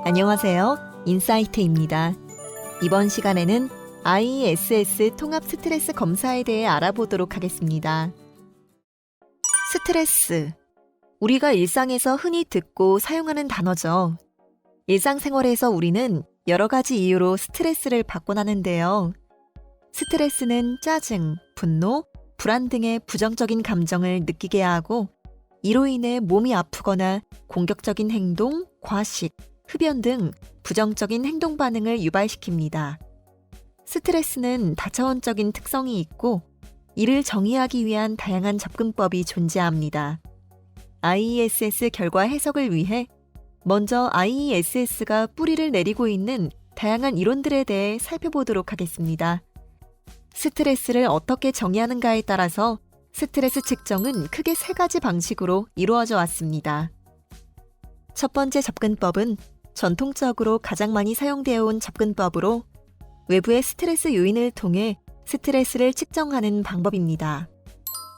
안녕하세요. 인사이트입니다. 이번 시간에는 IESS 통합 스트레스 검사에 대해 알아보도록 하겠습니다. 스트레스. 우리가 일상에서 흔히 듣고 사용하는 단어죠. 일상생활에서 우리는 여러 가지 이유로 스트레스를 받곤 하는데요. 스트레스는 짜증, 분노, 불안 등의 부정적인 감정을 느끼게 하고 이로 인해 몸이 아프거나 공격적인 행동, 과식, 흡연 등 부정적인 행동 반응을 유발시킵니다. 스트레스는 다차원적인 특성이 있고 이를 정의하기 위한 다양한 접근법이 존재합니다. IESS 결과 해석을 위해 먼저 IESS가 뿌리를 내리고 있는 다양한 이론들에 대해 살펴보도록 하겠습니다. 스트레스를 어떻게 정의하는가에 따라서 스트레스 측정은 크게 세 가지 방식으로 이루어져 왔습니다. 첫 번째 접근법은 전통적으로 가장 많이 사용되어 온 접근법으로 외부의 스트레스 요인을 통해 스트레스를 측정하는 방법입니다.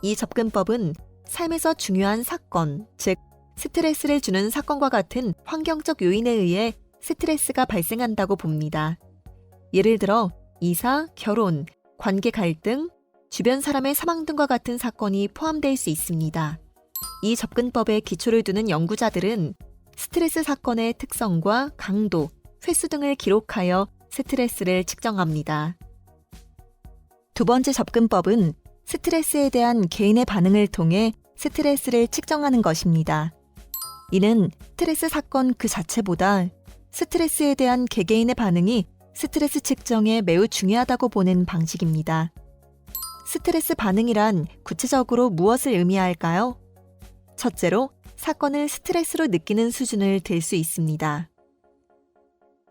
이 접근법은 삶에서 중요한 사건, 즉 스트레스를 주는 사건과 같은 환경적 요인에 의해 스트레스가 발생한다고 봅니다. 예를 들어 이사, 결혼, 관계 갈등, 주변 사람의 사망 등과 같은 사건이 포함될 수 있습니다. 이 접근법에 기초를 두는 연구자들은 스트레스 사건의 특성과 강도, 횟수 등을 기록하여 스트레스를 측정합니다. 두 번째 접근법은 스트레스에 대한 개인의 반응을 통해 스트레스를 측정하는 것입니다. 이는 스트레스 사건 그 자체보다 스트레스에 대한 개개인의 반응이 스트레스 측정에 매우 중요하다고 보는 방식입니다. 스트레스 반응이란 구체적으로 무엇을 의미할까요? 첫째로, 사건을 스트레스로 느끼는 수준을 들 수 있습니다.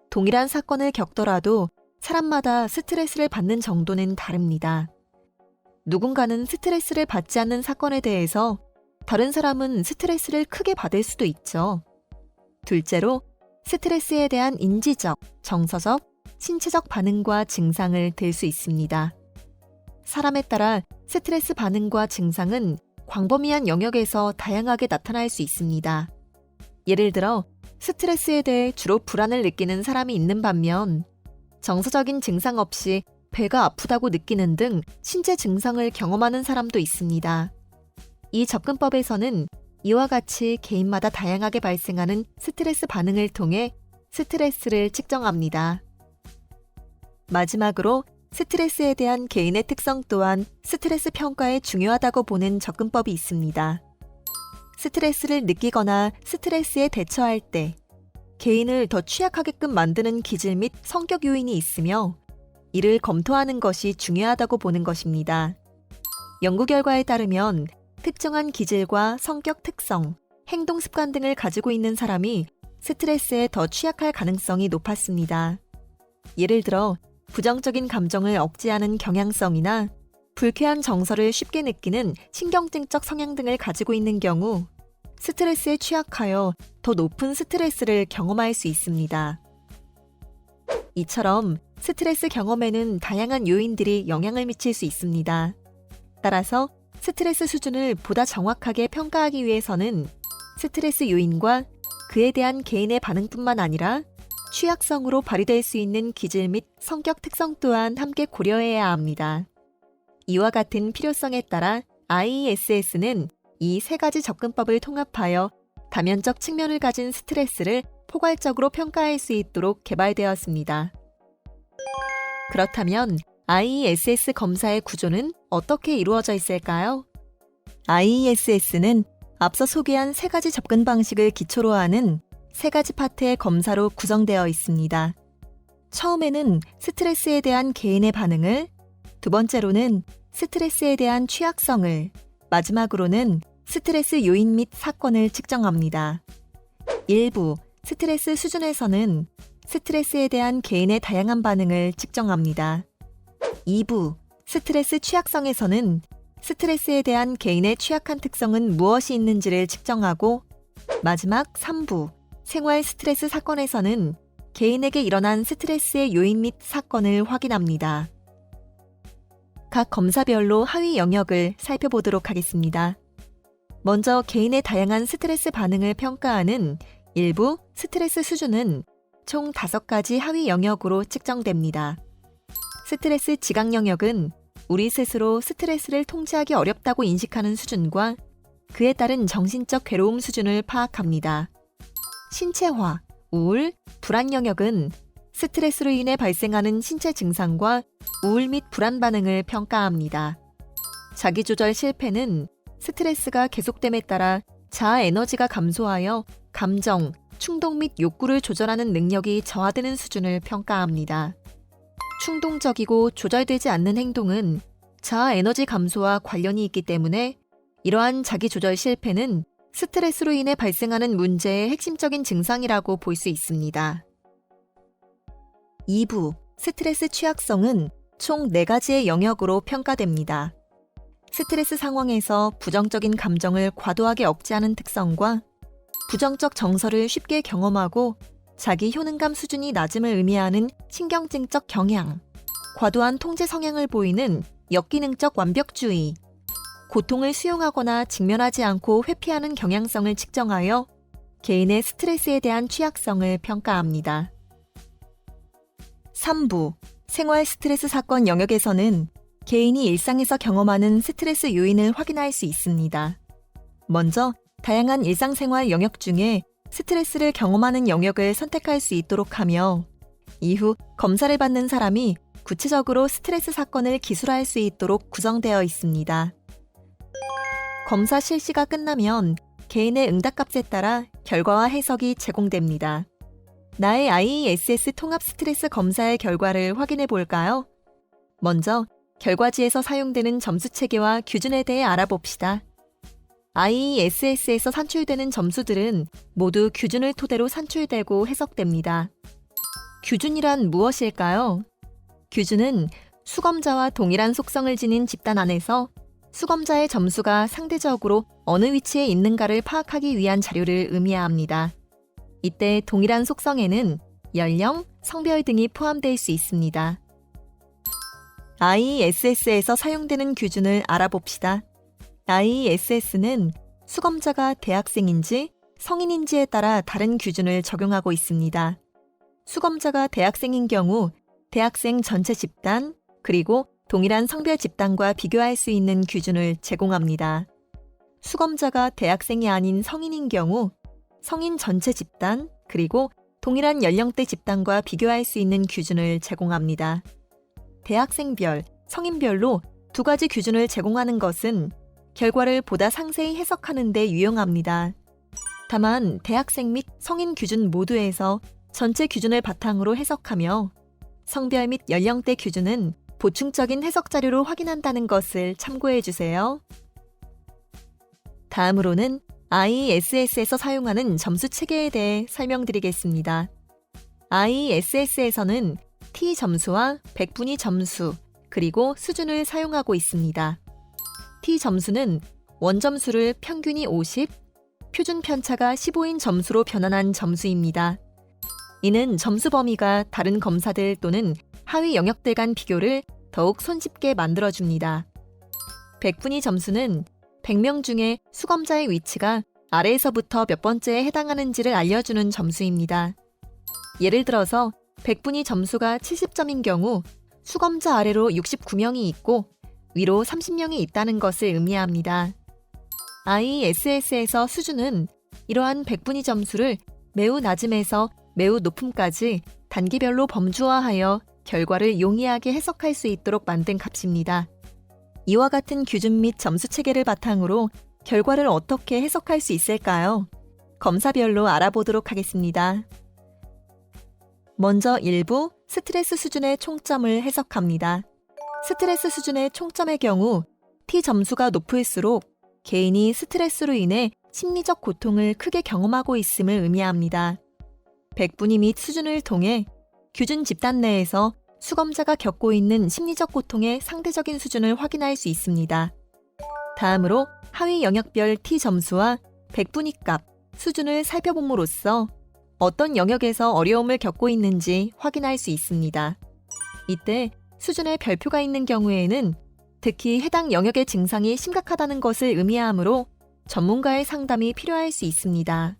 동일한 사건을 겪더라도 사람마다 스트레스를 받는 정도는 다릅니다. 누군가는 스트레스를 받지 않는 사건에 대해서 다른 사람은 스트레스를 크게 받을 수도 있죠. 둘째로, 스트레스에 대한 인지적, 정서적, 신체적 반응과 증상을 들 수 있습니다. 사람에 따라 스트레스 반응과 증상은 광범위한 영역에서 다양하게 나타날 수 있습니다. 예를 들어 스트레스에 대해 주로 불안을 느끼는 사람이 있는 반면 정서적인 증상 없이 배가 아프다고 느끼는 등 신체 증상을 경험하는 사람도 있습니다. 이 접근법에서는 이와 같이 개인마다 다양하게 발생하는 스트레스 반응을 통해 스트레스를 측정합니다. 마지막으로 스트레스에 대한 개인의 특성 또한 스트레스 평가에 중요하다고 보는 접근법이 있습니다. 스트레스를 느끼거나 스트레스에 대처할 때 개인을 더 취약하게끔 만드는 기질 및 성격 요인이 있으며 이를 검토하는 것이 중요하다고 보는 것입니다. 연구 결과에 따르면 특정한 기질과 성격 특성, 행동 습관 등을 가지고 있는 사람이 스트레스에 더 취약할 가능성이 높았습니다. 예를 들어 부정적인 감정을 억제하는 경향성이나 불쾌한 정서를 쉽게 느끼는 신경증적 성향 등을 가지고 있는 경우 스트레스에 취약하여 더 높은 스트레스를 경험할 수 있습니다. 이처럼 스트레스 경험에는 다양한 요인들이 영향을 미칠 수 있습니다. 따라서 스트레스 수준을 보다 정확하게 평가하기 위해서는 스트레스 요인과 그에 대한 개인의 반응뿐만 아니라 취약성으로 발휘될 수 있는 기질 및 성격 특성 또한 함께 고려해야 합니다. 이와 같은 필요성에 따라 IESS는 이 세 가지 접근법을 통합하여 다면적 측면을 가진 스트레스를 포괄적으로 평가할 수 있도록 개발되었습니다. 그렇다면 IESS 검사의 구조는 어떻게 이루어져 있을까요? IESS는 앞서 소개한 세 가지 접근 방식을 기초로 하는 세 가지 파트의 검사로 구성되어 있습니다. 처음에는 스트레스에 대한 개인의 반응을, 두 번째로는 스트레스에 대한 취약성을, 마지막으로는 스트레스 요인 및 사건을 측정합니다. 일부 스트레스 수준에서는 스트레스에 대한 개인의 다양한 반응을 측정합니다. 2부 스트레스 취약성에서는 스트레스에 대한 개인의 취약한 특성은 무엇이 있는지를 측정하고 마지막 3부 생활 스트레스 사건에서는 개인에게 일어난 스트레스의 요인 및 사건을 확인합니다. 각 검사별로 하위 영역을 살펴보도록 하겠습니다. 먼저 개인의 다양한 스트레스 반응을 평가하는 일부 스트레스 수준은 총 5가지 하위 영역으로 측정됩니다. 스트레스 지각 영역은 우리 스스로 스트레스를 통제하기 어렵다고 인식하는 수준과 그에 따른 정신적 괴로움 수준을 파악합니다. 신체화, 우울, 불안 영역은 스트레스로 인해 발생하는 신체 증상과 우울 및 불안 반응을 평가합니다. 자기조절 실패는 스트레스가 계속됨에 따라 자아 에너지가 감소하여 감정, 충동 및 욕구를 조절하는 능력이 저하되는 수준을 평가합니다. 충동적이고 조절되지 않는 행동은 자아 에너지 감소와 관련이 있기 때문에 이러한 자기조절 실패는 스트레스로 인해 발생하는 문제의 핵심적인 증상이라고 볼 수 있습니다. 2부, 스트레스 취약성은 총 4가지의 영역으로 평가됩니다. 스트레스 상황에서 부정적인 감정을 과도하게 억제하는 특성과 부정적 정서를 쉽게 경험하고 자기 효능감 수준이 낮음을 의미하는 신경증적 경향, 과도한 통제 성향을 보이는 역기능적 완벽주의, 고통을 수용하거나 직면하지 않고 회피하는 경향성을 측정하여 개인의 스트레스에 대한 취약성을 평가합니다. 3부, 생활 스트레스 사건 영역에서는 개인이 일상에서 경험하는 스트레스 요인을 확인할 수 있습니다. 먼저 다양한 일상생활 영역 중에 스트레스를 경험하는 영역을 선택할 수 있도록 하며 이후 검사를 받는 사람이 구체적으로 스트레스 사건을 기술할 수 있도록 구성되어 있습니다. 검사 실시가 끝나면 개인의 응답값에 따라 결과와 해석이 제공됩니다. 나의 IESS 통합 스트레스 검사의 결과를 확인해 볼까요? 먼저 결과지에서 사용되는 점수 체계와 규준에 대해 알아봅시다. IESS에서 산출되는 점수들은 모두 규준을 토대로 산출되고 해석됩니다. 규준이란 무엇일까요? 규준은 수검자와 동일한 속성을 지닌 집단 안에서 수검자의 점수가 상대적으로 어느 위치에 있는가를 파악하기 위한 자료를 의미합니다. 이때 동일한 속성에는 연령, 성별 등이 포함될 수 있습니다. IESS에서 사용되는 규준을 알아봅시다. IESS는 수검자가 대학생인지 성인인지에 따라 다른 규준을 적용하고 있습니다. 수검자가 대학생인 경우 대학생 전체 집단, 그리고 동일한 성별 집단과 비교할 수 있는 규준을 제공합니다. 수검자가 대학생이 아닌 성인인 경우 성인 전체 집단, 그리고 동일한 연령대 집단과 비교할 수 있는 규준을 제공합니다. 대학생별, 성인별로 2가지 규준을 제공하는 것은 결과를 보다 상세히 해석하는 데 유용합니다. 다만 대학생 및 성인 규준 모두에서 전체 규준을 바탕으로 해석하며 성별 및 연령대 규준은 보충적인 해석 자료로 확인한다는 것을 참고해 주세요. 다음으로는 IESS에서 사용하는 점수 체계에 대해 설명드리겠습니다. IESS에서는 T점수와 백분위 점수, 그리고 수준을 사용하고 있습니다. T점수는 원점수를 평균이 50, 표준 편차가 15인 점수로 변환한 점수입니다. 이는 점수 범위가 다른 검사들 또는 하위 영역들 간 비교를 더욱 손쉽게 만들어줍니다. 백분위 점수는 100명 중에 수검자의 위치가 아래에서부터 몇 번째에 해당하는지를 알려주는 점수입니다. 예를 들어서 백분위 점수가 70점인 경우 수검자 아래로 69명이 있고 위로 30명이 있다는 것을 의미합니다. IESS에서 수준은 이러한 백분위 점수를 매우 낮음에서 매우 높음까지 단계별로 범주화하여 결과를 용이하게 해석할 수 있도록 만든 값입니다. 이와 같은 규준 및 점수 체계를 바탕으로 결과를 어떻게 해석할 수 있을까요? 검사별로 알아보도록 하겠습니다. 먼저 1부 스트레스 수준의 총점을 해석합니다. 스트레스 수준의 총점의 경우 T점수가 높을수록 개인이 스트레스로 인해 심리적 고통을 크게 경험하고 있음을 의미합니다. 백분위 및 수준을 통해 규준 집단 내에서 수검자가 겪고 있는 심리적 고통의 상대적인 수준을 확인할 수 있습니다. 다음으로 하위 영역별 T점수와 백분위 값, 수준을 살펴봄으로써 어떤 영역에서 어려움을 겪고 있는지 확인할 수 있습니다. 이때 수준에 별표가 있는 경우에는 특히 해당 영역의 증상이 심각하다는 것을 의미하므로 전문가의 상담이 필요할 수 있습니다.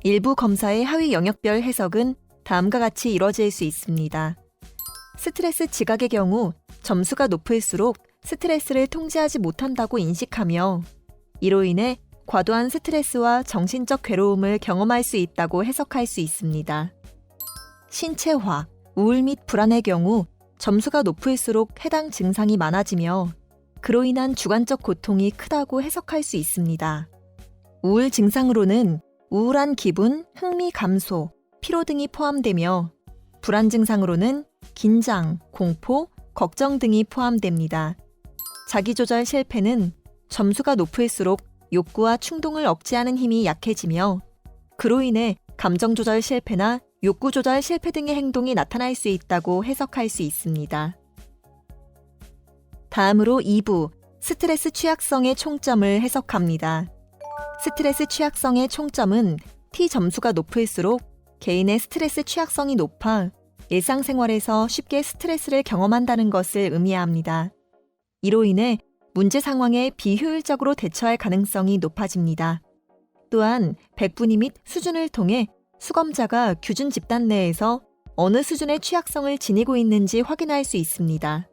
일부 검사의 하위 영역별 해석은 다음과 같이 이뤄질 수 있습니다. 스트레스 지각의 경우 점수가 높을수록 스트레스를 통제하지 못한다고 인식하며 이로 인해 과도한 스트레스와 정신적 괴로움을 경험할 수 있다고 해석할 수 있습니다. 신체화, 우울 및 불안의 경우 점수가 높을수록 해당 증상이 많아지며 그로 인한 주관적 고통이 크다고 해석할 수 있습니다. 우울 증상으로는 우울한 기분, 흥미 감소, 피로 등이 포함되며 불안 증상으로는 긴장, 공포, 걱정 등이 포함됩니다. 자기조절 실패는 점수가 높을수록 욕구와 충동을 억제하는 힘이 약해지며 그로 인해 감정조절 실패나 욕구조절 실패 등의 행동이 나타날 수 있다고 해석할 수 있습니다. 다음으로 2부, 스트레스 취약성의 총점을 해석합니다. 스트레스 취약성의 총점은 T 점수가 높을수록 개인의 스트레스 취약성이 높아 일상생활에서 쉽게 스트레스를 경험한다는 것을 의미합니다. 이로 인해 문제 상황에 비효율적으로 대처할 가능성이 높아집니다. 또한 백분위 및 수준을 통해 수검자가 규준 집단 내에서 어느 수준의 취약성을 지니고 있는지 확인할 수 있습니다.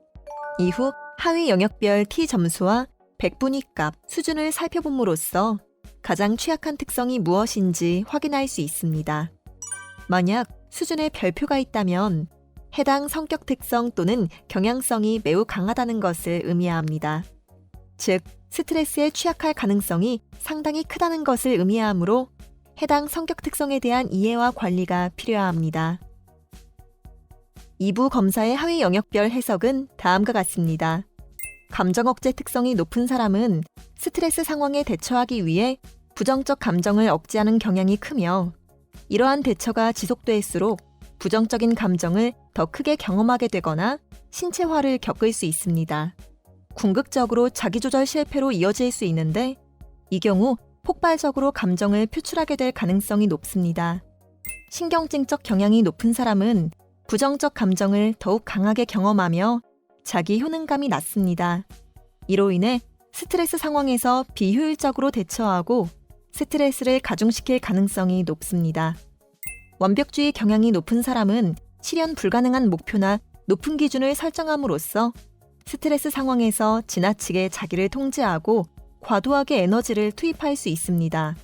이후 하위 영역별 T 점수와 백분위 값, 수준을 살펴봄으로써 가장 취약한 특성이 무엇인지 확인할 수 있습니다. 만약 수준에 별표가 있다면 해당 성격 특성 또는 경향성이 매우 강하다는 것을 의미합니다. 즉, 스트레스에 취약할 가능성이 상당히 크다는 것을 의미하므로 해당 성격 특성에 대한 이해와 관리가 필요합니다. 2부 검사의 하위 영역별 해석은 다음과 같습니다. 감정 억제 특성이 높은 사람은 스트레스 상황에 대처하기 위해 부정적 감정을 억제하는 경향이 크며 이러한 대처가 지속될수록 부정적인 감정을 더 크게 경험하게 되거나 신체화를 겪을 수 있습니다. 궁극적으로 자기조절 실패로 이어질 수 있는데 이 경우 폭발적으로 감정을 표출하게 될 가능성이 높습니다. 신경증적 경향이 높은 사람은 부정적 감정을 더욱 강하게 경험하며 자기 효능감이 낮습니다. 이로 인해 스트레스 상황에서 비효율적으로 대처하고 스트레스를 가중시킬 가능성이 높습니다. 완벽주의 경향이 높은 사람은 실현 불가능한 목표나 높은 기준을 설정함으로써 스트레스 상황에서 지나치게 자기를 통제하고 과도하게 에너지를 투입할 수 있습니다.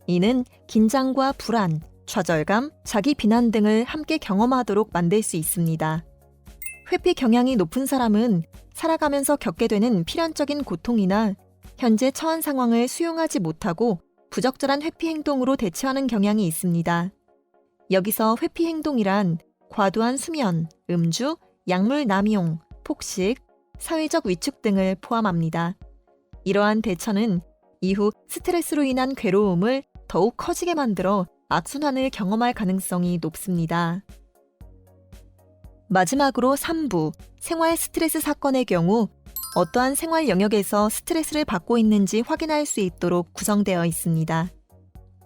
이는 긴장과 불안, 좌절감, 자기 비난 등을 함께 경험하도록 만들 수 있습니다. 회피 경향이 높은 사람은 살아가면서 겪게 되는 필연적인 고통이나 현재 처한 상황을 수용하지 못하고 부적절한 회피 행동으로 대처하는 경향이 있습니다. 여기서 회피 행동이란 과도한 수면, 음주, 약물 남용, 폭식, 사회적 위축 등을 포함합니다. 이러한 대처는 이후 스트레스로 인한 괴로움을 더욱 커지게 만들어 악순환을 경험할 가능성이 높습니다. 마지막으로 3부, 생활 스트레스 사건의 경우 어떠한 생활 영역에서 스트레스를 받고 있는지 확인할 수 있도록 구성되어 있습니다.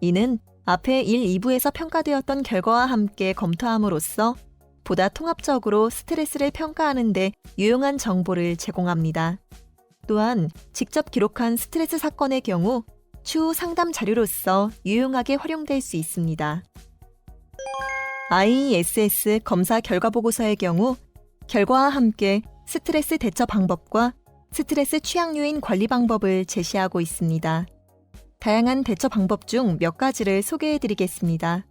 이는 앞에 1, 2부에서 평가되었던 결과와 함께 검토함으로써 보다 통합적으로 스트레스를 평가하는 데 유용한 정보를 제공합니다. 또한 직접 기록한 스트레스 사건의 경우 추후 상담 자료로서 유용하게 활용될 수 있습니다. IESS 검사 결과 보고서의 경우 결과와 함께 스트레스 대처 방법과 스트레스 취약 요인 관리 방법을 제시하고 있습니다. 다양한 대처 방법 중 몇 가지를 소개해 드리겠습니다.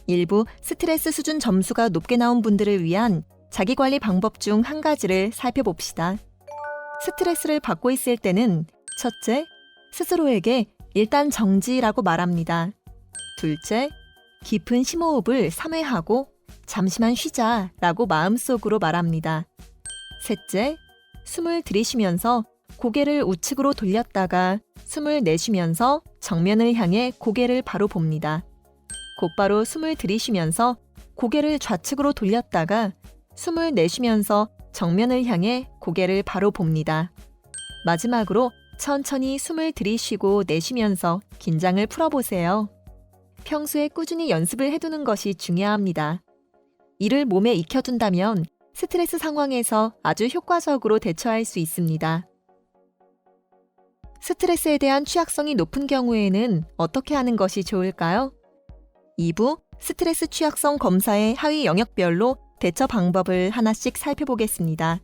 일부 스트레스 수준 점수가 높게 나온 분들을 위한 자기관리 방법 중 한 가지를 살펴봅시다. 스트레스를 받고 있을 때는 첫째, 스스로에게 일단 정지라고 말합니다. 둘째, 깊은 심호흡을 3회 하고 잠시만 쉬자라고 마음속으로 말합니다. 셋째, 숨을 들이쉬면서 고개를 우측으로 돌렸다가 숨을 내쉬면서 정면을 향해 고개를 바로 봅니다. 곧바로 숨을 들이쉬면서 고개를 좌측으로 돌렸다가 숨을 내쉬면서 정면을 향해 고개를 바로 봅니다. 마지막으로 천천히 숨을 들이쉬고 내쉬면서 긴장을 풀어보세요. 평소에 꾸준히 연습을 해두는 것이 중요합니다. 이를 몸에 익혀둔다면 스트레스 상황에서 아주 효과적으로 대처할 수 있습니다. 스트레스에 대한 취약성이 높은 경우에는 어떻게 하는 것이 좋을까요? 2부 스트레스 취약성 검사의 하위 영역별로 대처 방법을 하나씩 살펴보겠습니다.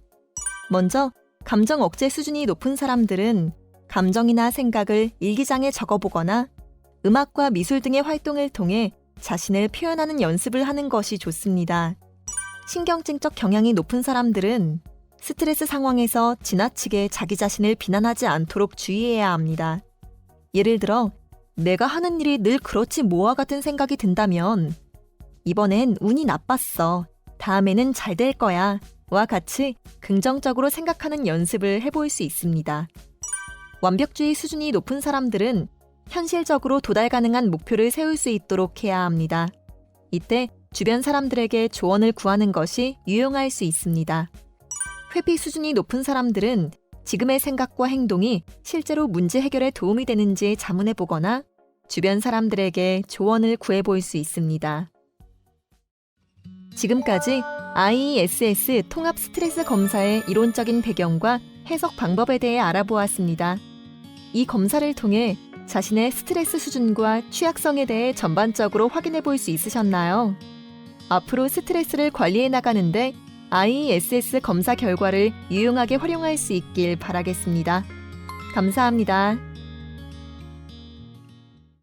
먼저 감정 억제 수준이 높은 사람들은 감정이나 생각을 일기장에 적어보거나 음악과 미술 등의 활동을 통해 자신을 표현하는 연습을 하는 것이 좋습니다. 신경증적 경향이 높은 사람들은 스트레스 상황에서 지나치게 자기 자신을 비난하지 않도록 주의해야 합니다. 예를 들어, 내가 하는 일이 늘 그렇지 뭐와 같은 생각이 든다면 이번엔 운이 나빴어. 다음에는 잘 될 거야. 와 같이 긍정적으로 생각하는 연습을 해볼 수 있습니다. 완벽주의 수준이 높은 사람들은 현실적으로 도달 가능한 목표를 세울 수 있도록 해야 합니다. 이때 주변 사람들에게 조언을 구하는 것이 유용할 수 있습니다. 회피 수준이 높은 사람들은 지금의 생각과 행동이 실제로 문제 해결에 도움이 되는지 자문해보거나 주변 사람들에게 조언을 구해볼 수 있습니다. 지금까지 IESS 통합 스트레스 검사의 이론적인 배경과 해석 방법에 대해 알아보았습니다. 이 검사를 통해 자신의 스트레스 수준과 취약성에 대해 전반적으로 확인해 볼 수 있으셨나요? 앞으로 스트레스를 관리해 나가는데 IESS 검사 결과를 유용하게 활용할 수 있길 바라겠습니다. 감사합니다.